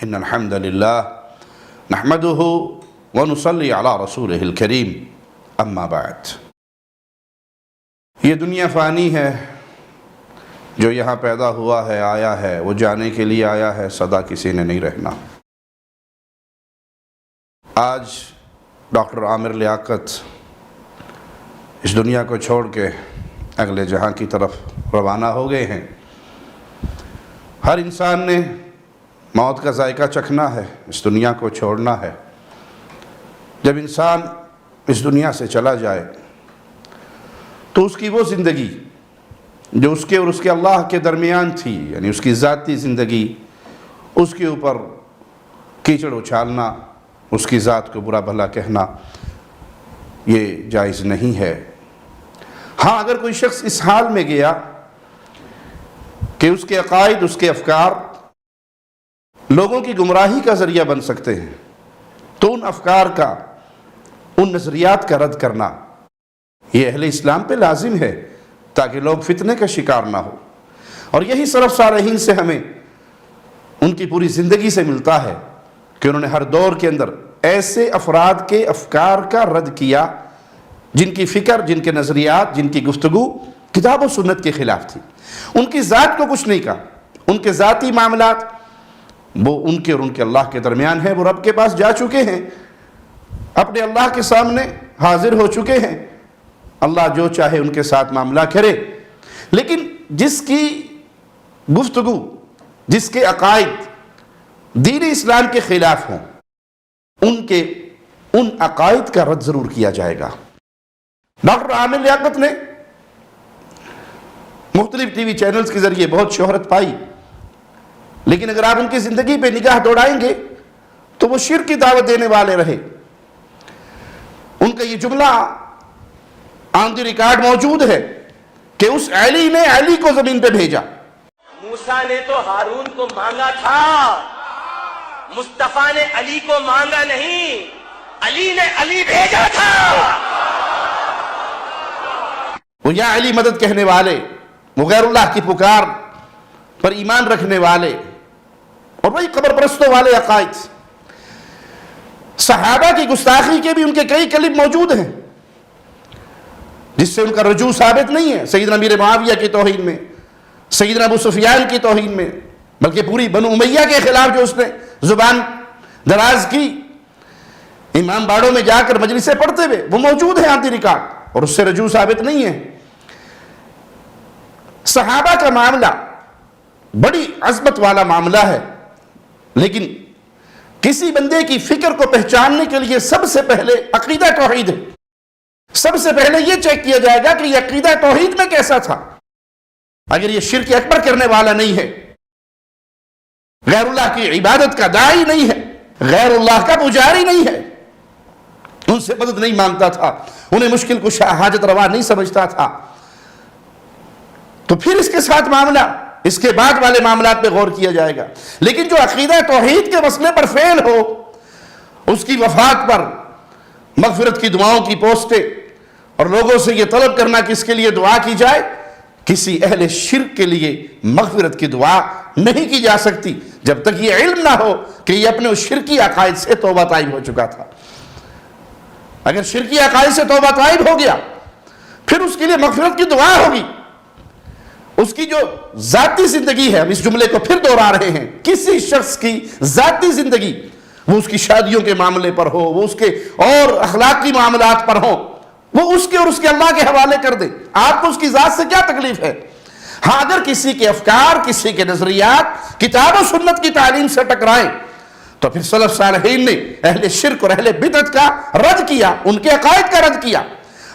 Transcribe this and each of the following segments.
ان الحمد للہ نحمده ونصلی علی رسولہ الکریم اما بعد۔ یہ دنیا فانی ہے، جو یہاں پیدا ہوا ہے، آیا ہے، وہ جانے کے لیے آیا ہے، سدا کسی نے نہیں رہنا۔ آج ڈاکٹر عامر لیاقت اس دنیا کو چھوڑ کے اگلے جہاں کی طرف روانہ ہو گئے ہیں۔ ہر انسان نے موت کا ذائقہ چکھنا ہے، اس دنیا کو چھوڑنا ہے۔ جب انسان اس دنیا سے چلا جائے تو اس کی وہ زندگی جو اس کے اور اس کے اللہ کے درمیان تھی، یعنی اس کی ذاتی زندگی، اس کے اوپر کیچڑ اچھالنا، اس کی ذات کو برا بھلا کہنا، یہ جائز نہیں ہے۔ ہاں، اگر کوئی شخص اس حال میں گیا کہ اس کے عقائد، اس کے افکار لوگوں کی گمراہی کا ذریعہ بن سکتے ہیں، تو ان افکار کا، ان نظریات کا رد کرنا یہ اہل اسلام پہ لازم ہے، تاکہ لوگ فتنے کا شکار نہ ہو۔ اور یہی سلف صالحین سے ہمیں ان کی پوری زندگی سے ملتا ہے کہ انہوں نے ہر دور کے اندر ایسے افراد کے افکار کا رد کیا جن کی فکر، جن کے نظریات، جن کی گفتگو کتاب و سنت کے خلاف تھی۔ ان کی ذات کو کچھ نہیں کہا، ان کے ذاتی معاملات وہ ان کے اور ان کے اللہ کے درمیان ہیں۔ وہ رب کے پاس جا چکے ہیں، اپنے اللہ کے سامنے حاضر ہو چکے ہیں، اللہ جو چاہے ان کے ساتھ معاملہ کرے۔ لیکن جس کی گفتگو، جس کے عقائد دین اسلام کے خلاف ہوں، ان عقائد کا رد ضرور کیا جائے گا۔ ڈاکٹر عامر لیاقت نے مختلف ٹی وی چینلز کے ذریعے بہت شہرت پائی، لیکن اگر آپ ان کی زندگی پہ نگاہ دوڑائیں گے تو وہ شرک کی دعوت دینے والے رہے۔ ان کا یہ جملہ آن دی ریکارڈ موجود ہے کہ اس علی نے علی کو زمین پہ بھیجا۔ موسیٰ نے تو ہارون کو مانگا تھا، مصطفیٰ نے علی کو مانگا نہیں، علی نے علی بھیجا تھا۔ وہ یا علی مدد کہنے والے، وہ غیر اللہ کی پکار پر ایمان رکھنے والے، اور وہی قبر پرستوں والے عقائد۔ صحابہ کی گستاخی کے بھی ان کے کئی کلپ موجود ہیں جس سے ان کا رجوع ثابت نہیں ہے۔ سیدنا امیر معاویہ کی توہین میں، سیدنا ابو سفیان کی توہین میں، بلکہ پوری بنو امیہ کے خلاف جو اس نے زبان دراز کی، امام باڑوں میں جا کر مجلسیں پڑھتے ہوئے، وہ موجود ہے آن دی ریکارڈ، اور اس سے رجوع ثابت نہیں ہے۔ صحابہ کا معاملہ بڑی عظمت والا معاملہ ہے، لیکن کسی بندے کی فکر کو پہچاننے کے لیے سب سے پہلے عقیدہ توحید ہے۔ سب سے پہلے یہ چیک کیا جائے گا کہ یہ عقیدہ توحید میں کیسا تھا۔ اگر یہ شرک اکبر کرنے والا نہیں ہے، غیر اللہ کی عبادت کا داعی نہیں ہے، غیر اللہ کا پجاری نہیں ہے، ان سے مدد نہیں مانگتا تھا، انہیں مشکل کشا، حاجت روا نہیں سمجھتا تھا، تو پھر اس کے ساتھ معاملہ، اس کے بعد والے معاملات پہ غور کیا جائے گا۔ لیکن جو عقیدہ توحید کے مسئلے پر فیل ہو، اس کی وفات پر مغفرت کی دعاؤں کی پوسٹیں اور لوگوں سے یہ طلب کرنا کہ اس کے لیے دعا کی جائے، کسی اہل شرک کے لیے مغفرت کی دعا نہیں کی جا سکتی جب تک یہ علم نہ ہو کہ یہ اپنے اس شرکی عقائد سے توبہ طائب ہو چکا تھا۔ اگر شرکی عقائد سے توبہ طائب ہو گیا، پھر اس کے لیے مغفرت کی دعا ہوگی۔ اس کی جو ذاتی زندگی ہے، ہم اس جملے کو پھر دوہرا رہے ہیں، کسی شخص کی ذاتی زندگی، وہ اس کی شادیوں کے معاملے پر ہو، وہ اس کے اور اخلاقی معاملات پر ہو، وہ اس کے اور اس کے اللہ کے حوالے کر دے۔ آپ کو اس کی ذات سے کیا تکلیف ہے؟ ہاں، اگر کسی کے افکار، کسی کے نظریات کتاب و سنت کی تعلیم سے ٹکرائیں تو پھر سلف صالحین نے اہل شرک اور اہل بدعت کا رد کیا، ان کے عقائد کا رد کیا۔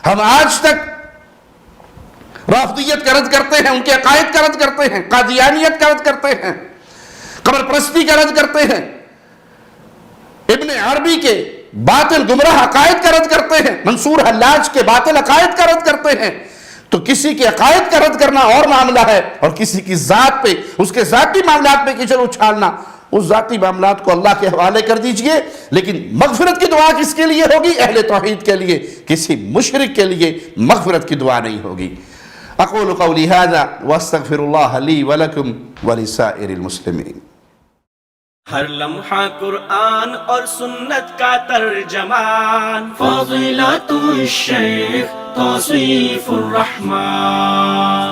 ہم آج تک رافضیت کا رد کرتے ہیں، ان کے عقائد کا رد کرتے ہیں، قادیانیت کا رد کرتے ہیں، قبر پرستی کا رد کرتے ہیں، ابن عربی کے باطل گمراہ عقائد کا رد کرتے ہیں، منصور حلاج کے باطل عقائد کا رد کرتے ہیں۔ تو کسی کے عقائد کا رد کرنا اور معاملہ ہے، اور کسی کی ذات پہ، اس کے ذاتی معاملات پہ کیچڑ اچھالنا، اس ذاتی معاملات کو اللہ کے حوالے کر دیجئے۔ لیکن مغفرت کی دعا کس کے لیے ہوگی؟ اہل توحید کے لیے، کسی مشرک کے لیے مغفرت کی دعا نہیں ہوگی۔ اقول قولی هذا واستغفر الله لي ولكم ولسائر المسلمين۔ ہر لمحہ قرآن اور سنت کا ترجمان، فضیلت الشیخ توصیف الرحمان۔